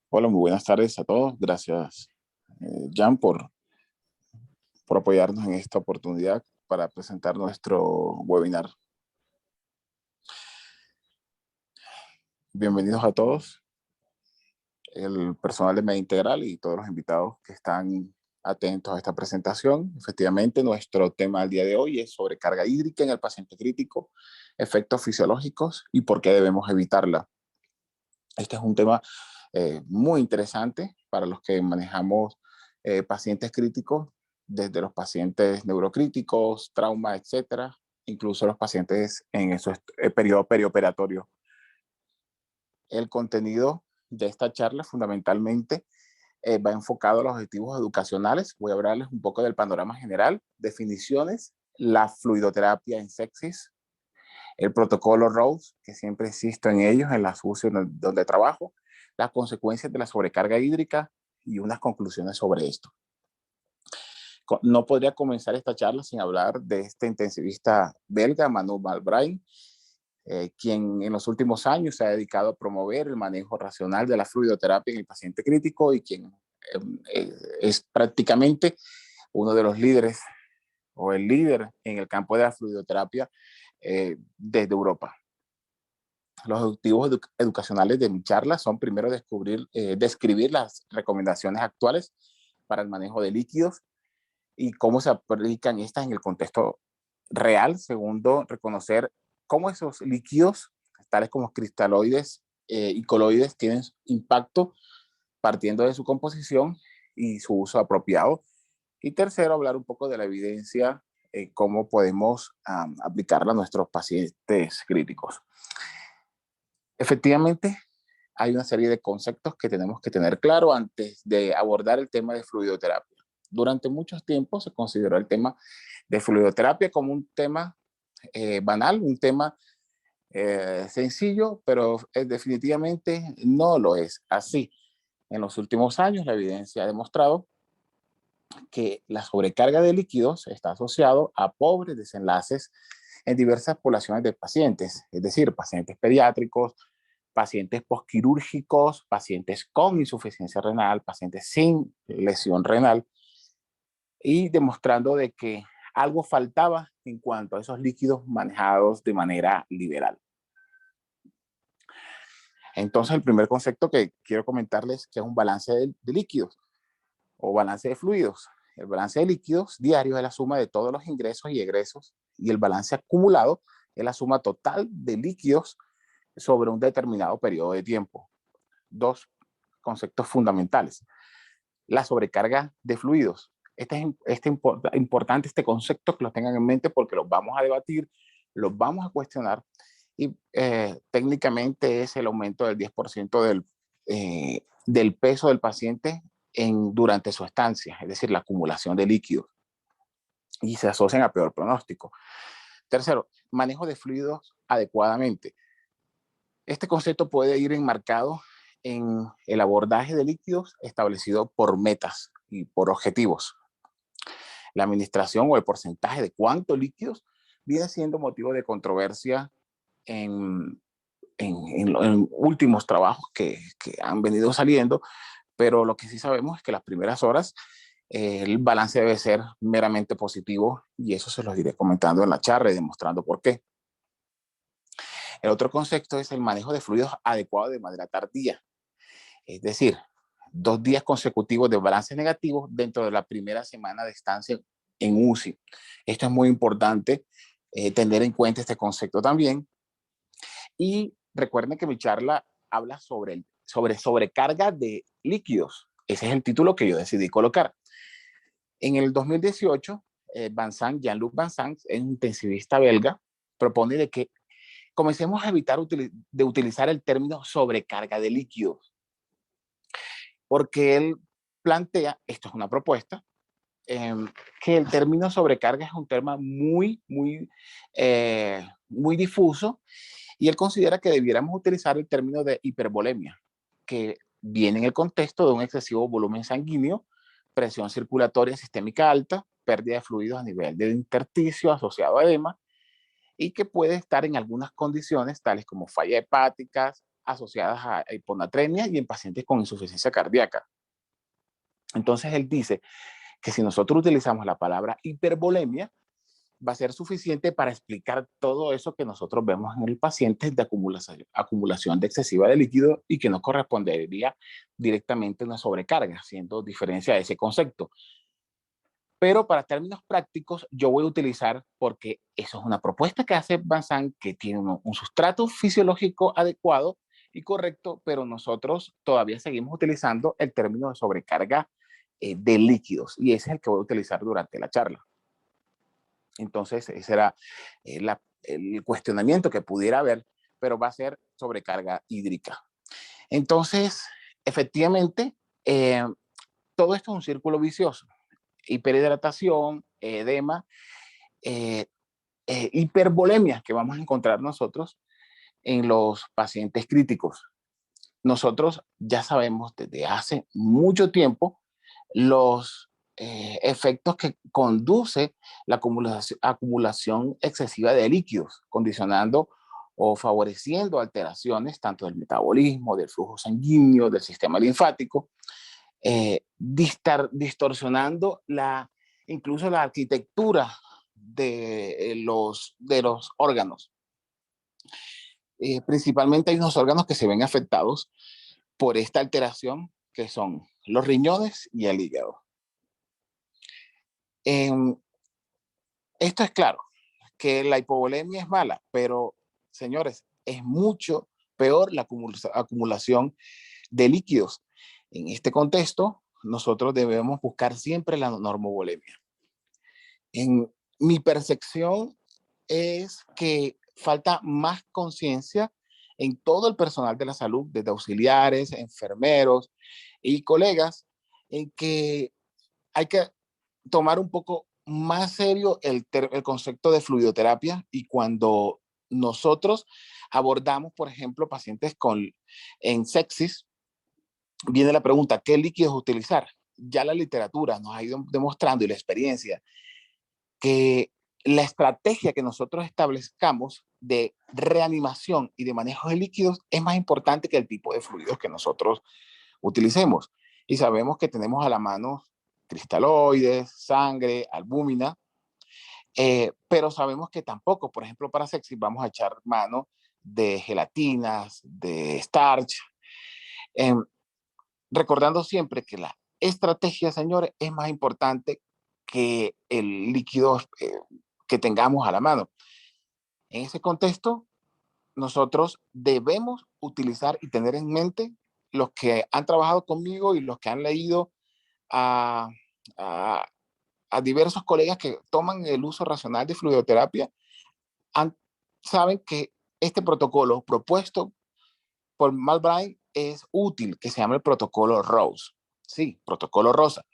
Hola, muy buenas tardes a todos. Gracias, Jan, por apoyarnos en esta oportunidad para presentar nuestro webinar. Bienvenidos a todos, el personal de Media Integral y todos los invitados que están atentos a esta presentación. Efectivamente, nuestro tema del día de hoy es sobrecarga hídrica en el paciente crítico, efectos fisiológicos y por qué debemos evitarla. Este es un tema muy interesante para los que manejamos pacientes críticos, desde los pacientes neurocríticos, trauma, etcétera, incluso los pacientes en esos periodo perioperatorio. El contenido de esta charla fundamentalmente va enfocado a los objetivos educacionales. Voy a hablarles un poco del panorama general, definiciones, la fluidoterapia en sepsis, el protocolo Rose, que siempre insisto en ellos, en las UCI donde trabajo, las consecuencias de la sobrecarga hídrica y unas conclusiones sobre esto. No podría comenzar esta charla sin hablar de este intensivista belga, Manu Malbrandt, quien en los últimos años se ha dedicado a promover el manejo racional de la fluidoterapia en el paciente crítico y quien es prácticamente uno de los líderes o el líder en el campo de la fluidoterapia desde Europa. Los objetivos educacionales de mi charla son primero describir las recomendaciones actuales para el manejo de líquidos y cómo se aplican estas en el contexto real. Segundo, reconocer cómo esos líquidos, tales como cristaloides y coloides, tienen impacto partiendo de su composición y su uso apropiado. Y tercero, hablar un poco de la evidencia, cómo podemos aplicarla a nuestros pacientes críticos. Efectivamente, hay una serie de conceptos que tenemos que tener claro antes de abordar el tema de fluidoterapia. Durante muchos tiempos se consideró el tema de fluidoterapia como un tema banal, un tema sencillo, pero definitivamente no lo es así. En los últimos años la evidencia ha demostrado que la sobrecarga de líquidos está asociado a pobres desenlaces en diversas poblaciones de pacientes, es decir, pacientes pediátricos, pacientes postquirúrgicos, pacientes con insuficiencia renal, pacientes sin lesión renal, y demostrando de que algo faltaba en cuanto a esos líquidos manejados de manera liberal. Entonces, el primer concepto que quiero comentarles que es un balance de líquidos o balance de fluidos. El balance de líquidos diario es la suma de todos los ingresos y egresos, y el balance acumulado es la suma total de líquidos sobre un determinado periodo de tiempo. Dos conceptos fundamentales. La sobrecarga de fluidos. Importante este concepto, que lo tengan en mente porque los vamos a debatir, los vamos a cuestionar, y técnicamente es el aumento del 10% del peso del paciente durante su estancia, es decir, la acumulación de líquidos, y se asocian a peor pronóstico. Tercero, manejo de fluidos adecuadamente. Este concepto puede ir enmarcado en el abordaje de líquidos establecido por metas y por objetivos. La administración o el porcentaje de cuántos líquidos viene siendo motivo de controversia en últimos trabajos que han venido saliendo, pero lo que sí sabemos es que las primeras horas el balance debe ser meramente positivo, y eso se los iré comentando en la charla y demostrando por qué. El otro concepto es el manejo de fluidos adecuado de manera tardía, es decir, 2 días consecutivos de balance negativo dentro de la primera semana de estancia en UCI. Esto es muy importante, tener en cuenta este concepto también. Y recuerden que mi charla habla sobre sobrecarga de líquidos. Ese es el título que yo decidí colocar. En el 2018, Jean-Luc Vincent, un intensivista belga, propone de que comencemos a evitar de utilizar el término sobrecarga de líquidos, porque él plantea, esto es una propuesta, que el término sobrecarga es un tema muy difuso, y él considera que debiéramos utilizar el término de hipervolemia, que viene en el contexto de un excesivo volumen sanguíneo, presión circulatoria sistémica alta, pérdida de fluidos a nivel del intersticio asociado a edema, y que puede estar en algunas condiciones tales como fallas hepáticas, asociadas a hiponatremia y en pacientes con insuficiencia cardíaca. Entonces él dice que si nosotros utilizamos la palabra hipervolemia, va a ser suficiente para explicar todo eso que nosotros vemos en el paciente de acumulación de excesiva de líquido y que no correspondería directamente a una sobrecarga, haciendo diferencia de ese concepto. Pero para términos prácticos, yo voy a utilizar, porque eso es una propuesta que hace Van Sant, que tiene un sustrato fisiológico adecuado y correcto, pero nosotros todavía seguimos utilizando el término de sobrecarga de líquidos, y ese es el que voy a utilizar durante la charla. Entonces, ese era el cuestionamiento que pudiera haber, pero va a ser sobrecarga hídrica. Entonces, efectivamente, todo esto es un círculo vicioso. Hiperhidratación, edema, hipervolemia que vamos a encontrar nosotros en los pacientes críticos. Nosotros ya sabemos desde hace mucho tiempo los efectos que conduce la acumulación excesiva de líquidos, condicionando o favoreciendo alteraciones tanto del metabolismo, del flujo sanguíneo, del sistema linfático, distorsionando incluso la arquitectura de los órganos. Principalmente hay unos órganos que se ven afectados por esta alteración, que son los riñones y el hígado. Esto es claro, que la hipovolemia es mala, pero señores, es mucho peor la acumulación de líquidos. En este contexto, nosotros debemos buscar siempre la normovolemia. En mi percepción es que falta más conciencia en todo el personal de la salud, desde auxiliares, enfermeros y colegas, en que hay que tomar un poco más serio el concepto de fluidoterapia, y cuando nosotros abordamos, por ejemplo, pacientes en sepsis, viene la pregunta, ¿qué líquidos utilizar? Ya la literatura nos ha ido demostrando, y la experiencia, que la estrategia que nosotros establezcamos de reanimación y de manejo de líquidos es más importante que el tipo de fluidos que nosotros utilicemos. Y sabemos que tenemos a la mano cristaloides, sangre, albúmina, pero sabemos que tampoco, por ejemplo, para sepsis vamos a echar mano de gelatinas, de starch, eh, recordando siempre que la estrategia, señores, es más importante que el líquido que tengamos a la mano. En ese contexto, nosotros debemos utilizar y tener en mente los que han trabajado conmigo y los que han leído a, a, a diversos colegas que toman el uso racional de fluidoterapia, saben que este protocolo propuesto por Malbrine es útil, que se llama el protocolo Rose. Sí, protocolo rosa.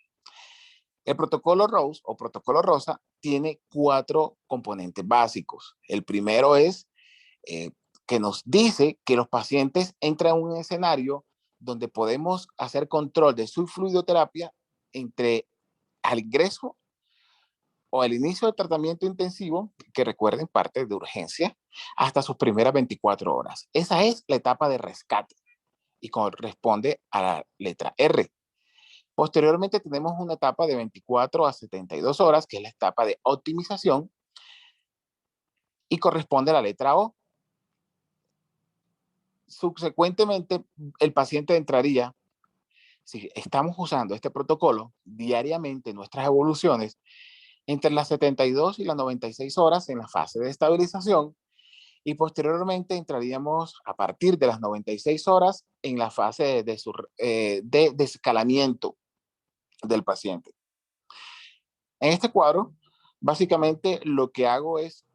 El protocolo Rose o protocolo rosa tiene 4 componentes básicos. El primero es que nos dice que los pacientes entran en un escenario donde podemos hacer control de su fluidoterapia entre al ingreso o el inicio del tratamiento intensivo, que recuerden parte de urgencia, hasta sus primeras 24 horas. Esa es la etapa de rescate y corresponde a la letra R. Posteriormente tenemos una etapa de 24 a 72 horas, que es la etapa de optimización, y corresponde a la letra O. Subsecuentemente, el paciente entraría, si estamos usando este protocolo diariamente en nuestras evoluciones, entre las 72 y las 96 horas en la fase de estabilización, y posteriormente entraríamos a partir de las 96 horas en la fase de descalamiento del paciente. En este cuadro, básicamente lo que hago es,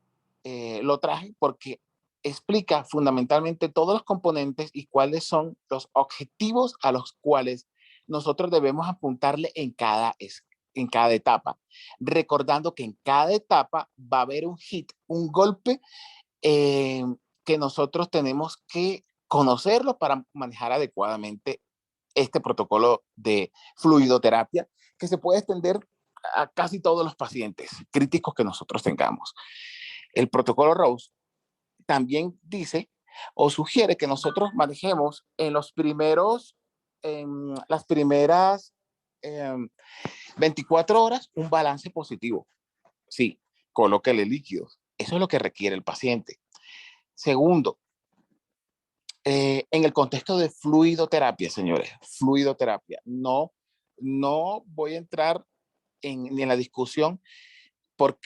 lo traje porque explica fundamentalmente todos los componentes y cuáles son los objetivos a los cuales nosotros debemos apuntarle en cada etapa, recordando que en cada etapa va a haber un hit, un golpe que nosotros tenemos que conocerlo para manejar adecuadamente este protocolo de fluidoterapia, que se puede extender a casi todos los pacientes críticos que nosotros tengamos. El protocolo Rose también dice o sugiere que nosotros manejemos en los primeros, en las primeras 24 horas un balance positivo. Sí, colóquele líquidos. Eso es lo que requiere el paciente. Segundo, en el contexto de fluidoterapia, señores, fluidoterapia, no voy a entrar ni en la discusión por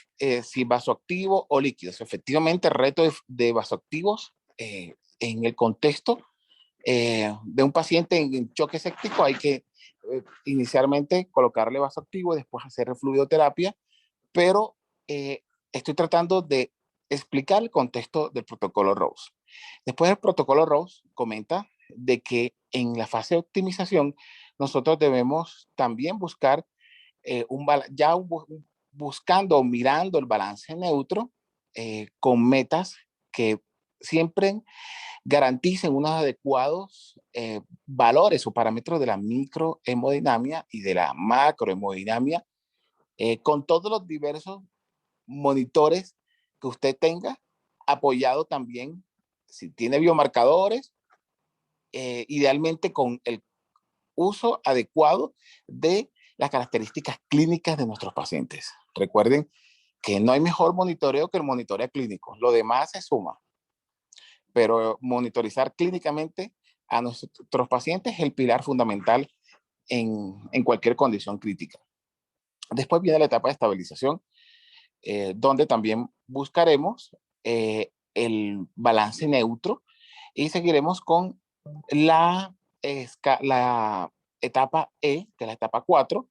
si vasoactivo o líquidos. Efectivamente, el reto de vasoactivos en el contexto de un paciente en choque séptico hay que inicialmente colocarle vasoactivo, después hacer fluidoterapia, pero estoy tratando de explicar el contexto del protocolo Rose. Después del protocolo Rose comenta de que en la fase de optimización nosotros debemos también buscar buscando o mirando el balance neutro con metas que siempre garanticen unos adecuados valores o parámetros de la microhemodinamia y de la macrohemodinamia con todos los diversos monitores que usted tenga, apoyado también, si tiene biomarcadores, idealmente con el uso adecuado de las características clínicas de nuestros pacientes. Recuerden que no hay mejor monitoreo que el monitoreo clínico. Lo demás se suma, pero monitorizar clínicamente a nuestros pacientes es el pilar fundamental en cualquier condición crítica. Después viene la etapa de estabilización, donde también buscaremos el balance neutro y seguiremos con la etapa E, que es la etapa 4,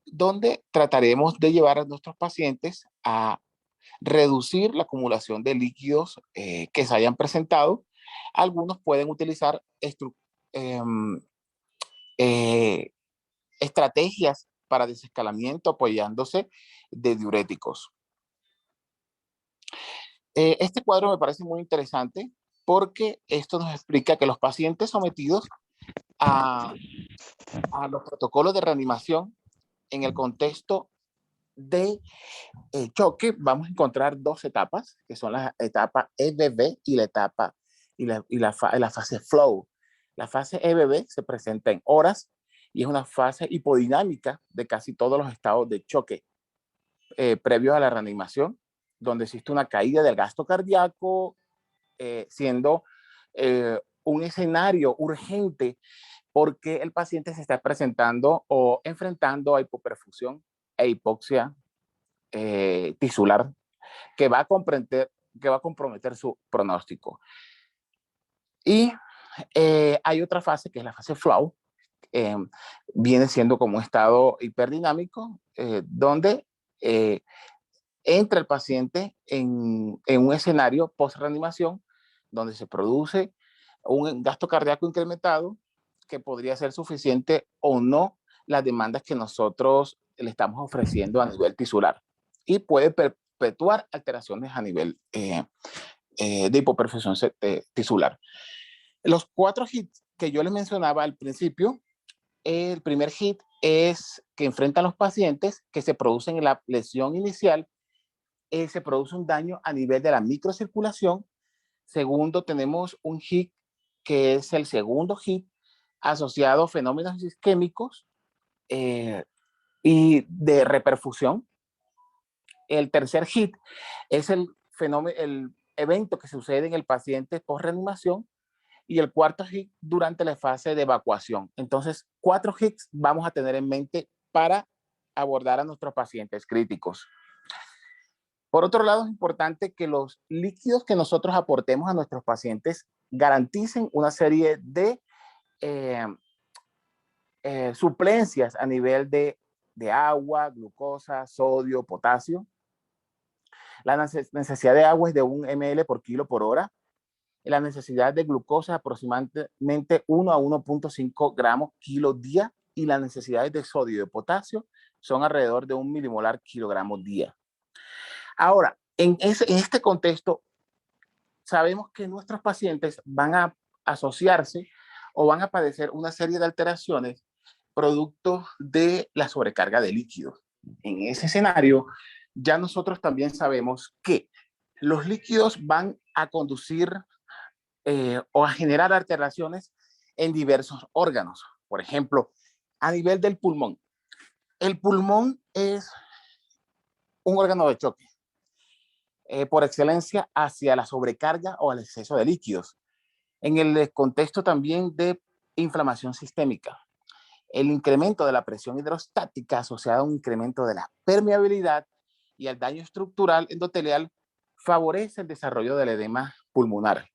donde trataremos de llevar a nuestros pacientes a reducir la acumulación de líquidos que se hayan presentado. Algunos pueden utilizar eh, eh, estrategias para desescalamiento apoyándose de diuréticos. Este cuadro me parece muy interesante porque esto nos explica que los pacientes sometidos a, a los protocolos de reanimación en el contexto de choque, vamos a encontrar dos etapas, que son la etapa EBB y la etapa la fase flow. La fase EBB se presenta en horas y es una fase hipodinámica de casi todos los estados de choque previos a la reanimación, donde existe una caída del gasto cardíaco, siendo un escenario urgente porque el paciente se está presentando o enfrentando a hipoperfusión e hipoxia tisular que va a comprometer su pronóstico. Y hay otra fase que es la fase flow, eh, viene siendo como un estado hiperdinámico, donde entra el paciente en un escenario post-reanimación donde se produce un gasto cardíaco incrementado que podría ser suficiente o no las demandas que nosotros le estamos ofreciendo a nivel tisular y puede perpetuar alteraciones a nivel de hipoperfusión tisular. Los 4 hits que yo les mencionaba al principio, el primer hit es que enfrentan los pacientes que se producen en la lesión inicial, se produce un daño a nivel de la microcirculación. Segundo, tenemos un hit que es el segundo hit asociado a fenómenos isquémicos y de reperfusión. El tercer hit es el evento que sucede en el paciente post-reanimación y el cuarto hit durante la fase de evacuación. Entonces, 4 hits vamos a tener en mente para abordar a nuestros pacientes críticos. Por otro lado, es importante que los líquidos que nosotros aportemos a nuestros pacientes garanticen una serie de suplencias a nivel de agua, glucosa, sodio, potasio. La necesidad de agua es de 1 ml por kilo por hora. La necesidad de glucosa aproximadamente 1 a 1.5 gramos kilo día y las necesidades de sodio y de potasio son alrededor de 1 milimolar kilogramo día. Ahora, en este contexto, sabemos que nuestros pacientes van a asociarse o van a padecer una serie de alteraciones producto de la sobrecarga de líquidos. En ese escenario, ya nosotros también sabemos que los líquidos van a conducir o a generar alteraciones en diversos órganos. Por ejemplo, a nivel del pulmón. El pulmón es un órgano de choque por excelencia hacia la sobrecarga o el exceso de líquidos. En el contexto también de inflamación sistémica, el incremento de la presión hidrostática asociado a un incremento de la permeabilidad y al daño estructural endotelial favorece el desarrollo del edema pulmonar.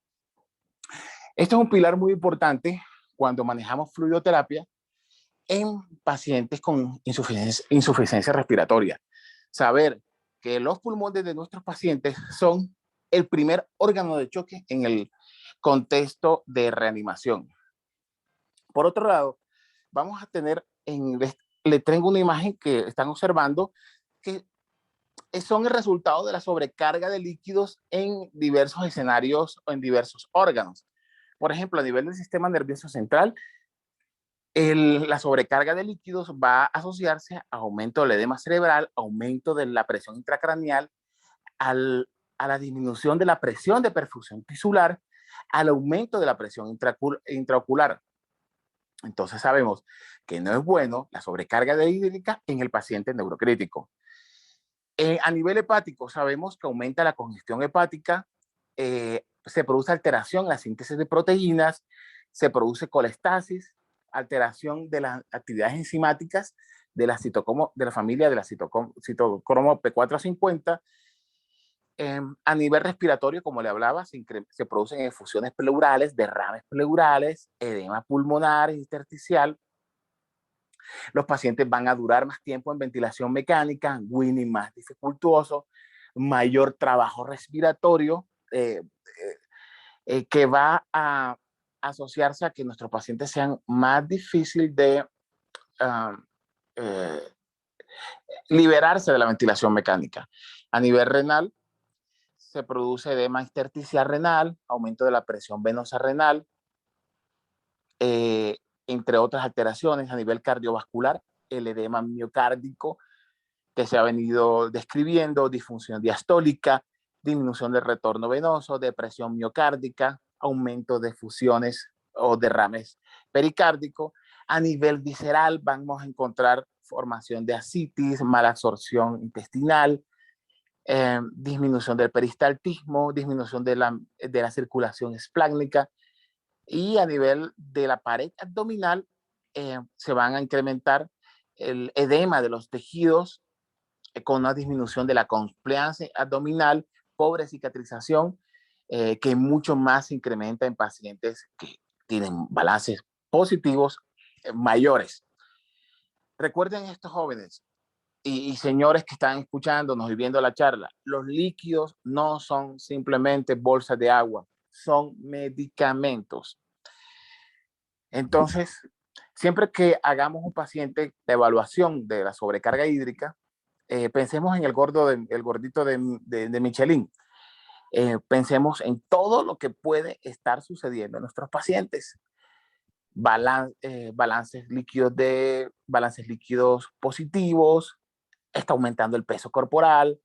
Esto es un pilar muy importante cuando manejamos fluidoterapia en pacientes con insuficiencia respiratoria. Saber que los pulmones de nuestros pacientes son el primer órgano de choque en el contexto de reanimación. Por otro lado, vamos a tener, le tengo una imagen que están observando, que son el resultado de la sobrecarga de líquidos en diversos escenarios o en diversos órganos. Por ejemplo, a nivel del sistema nervioso central, la sobrecarga de líquidos va a asociarse a aumento del edema cerebral, aumento de la presión intracraneal, a la disminución de la presión de perfusión tisular, al aumento de la presión intraocular. Entonces sabemos que no es bueno la sobrecarga de hídrica en el paciente neurocrítico. A nivel hepático, sabemos que aumenta la congestión hepática, se produce alteración en la síntesis de proteínas, se produce colestasis, alteración de las actividades enzimáticas de la familia de la citocromo P450. A nivel respiratorio, como le hablaba, se producen efusiones pleurales, derrames pleurales, edema pulmonar intersticial. Los pacientes van a durar más tiempo en ventilación mecánica, winning más dificultoso, mayor trabajo respiratorio, que va a asociarse a que nuestros pacientes sean más difícil de eh, liberarse de la ventilación mecánica. A nivel renal, se produce edema intersticial renal, aumento de la presión venosa renal, entre otras alteraciones. A nivel cardiovascular, el edema miocárdico que se ha venido describiendo, disfunción diastólica, disminución del retorno venoso, depresión miocárdica, aumento de fusiones o derrames pericárdicos. A nivel visceral vamos a encontrar formación de ascitis, mala absorción intestinal, disminución del peristaltismo, disminución de la circulación esplácnica, y a nivel de la pared abdominal se van a incrementar el edema de los tejidos con una disminución de la compliance abdominal, pobre cicatrización, que mucho más se incrementa en pacientes que tienen balances positivos mayores. Recuerden estos jóvenes y señores que están escuchándonos y viendo la charla, los líquidos no son simplemente bolsas de agua, son medicamentos. Entonces, siempre que hagamos un paciente de evaluación de la sobrecarga hídrica, pensemos en el gordito de Michelin. Pensemos en todo lo que puede estar sucediendo en nuestros pacientes. Balances líquidos positivos, está aumentando el peso corporal,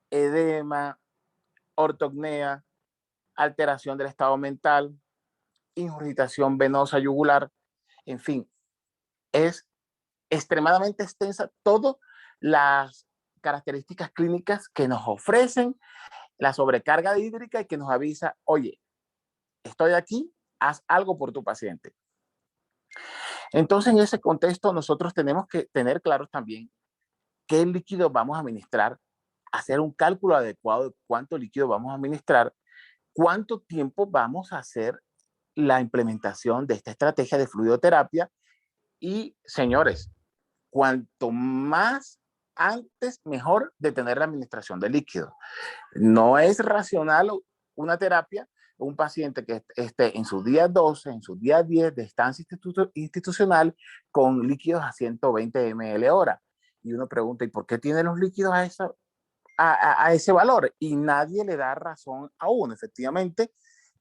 edema, ortopnea, alteración del estado mental, ingurgitación venosa yugular, en fin, es extremadamente extensa todas las características clínicas que nos ofrecen la sobrecarga hídrica y que nos avisa, oye, estoy aquí, haz algo por tu paciente. Entonces, en ese contexto, nosotros tenemos que tener claros también qué líquido vamos a administrar, hacer un cálculo adecuado de cuánto líquido vamos a administrar, cuánto tiempo vamos a hacer la implementación de esta estrategia de fluidoterapia y, señores, cuanto más antes, mejor de tener la administración de líquido. No es racional una terapia, un paciente que esté en su día 12, en su día 10 de estancia institucional con líquidos a 120 ml hora. Y uno pregunta, ¿y por qué tiene los líquidos a ese valor? Y nadie le da razón a uno. Efectivamente,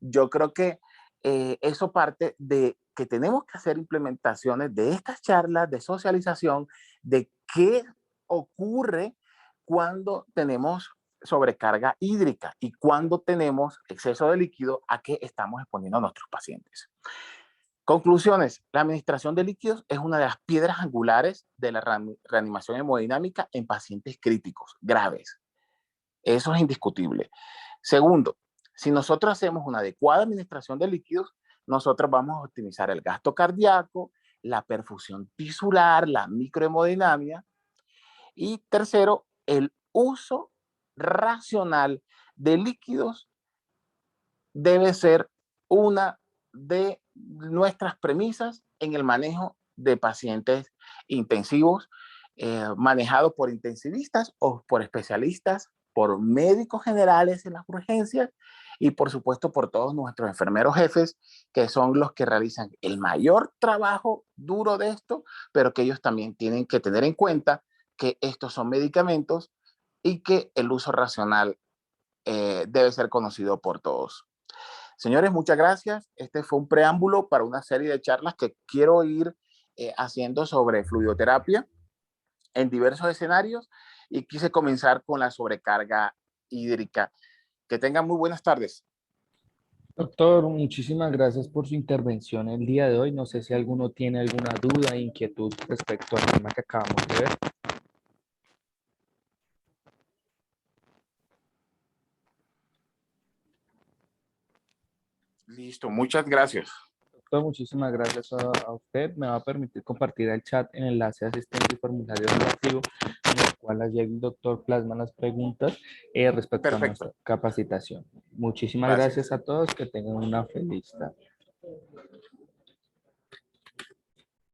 yo creo que eso parte de que tenemos que hacer implementaciones de estas charlas de socialización, de qué ocurre cuando tenemos sobrecarga hídrica y cuando tenemos exceso de líquido a qué estamos exponiendo a nuestros pacientes. Conclusiones. La administración de líquidos es una de las piedras angulares de la reanimación hemodinámica en pacientes críticos, graves. Eso es indiscutible. Segundo, si nosotros hacemos una adecuada administración de líquidos, nosotros vamos a optimizar el gasto cardíaco, la perfusión tisular, la microhemodinamia. Y tercero, el uso racional de líquidos debe ser una de nuestras premisas en el manejo de pacientes intensivos, manejados por intensivistas o por especialistas, por médicos generales en las urgencias y por supuesto por todos nuestros enfermeros jefes, que son los que realizan el mayor trabajo duro de esto, pero que ellos también tienen que tener en cuenta que estos son medicamentos y que el uso racional debe ser conocido por todos. Señores, muchas gracias. Este fue un preámbulo para una serie de charlas que quiero ir haciendo sobre fluidoterapia en diversos escenarios y quise comenzar con la sobrecarga hídrica. Que tengan muy buenas tardes. Doctor, muchísimas gracias por su intervención el día de hoy. No sé si alguno tiene alguna duda e inquietud respecto al tema que acabamos de ver. Listo, muchas gracias. Doctor, muchísimas gracias a usted. Me va a permitir compartir el chat en enlace asistente y formulario relativo, en el cual allí el doctor plasma las preguntas respecto a nuestra Perfecto. capacitación. Muchísimas Gracias. gracias a todos. Que tengan una feliz tarde.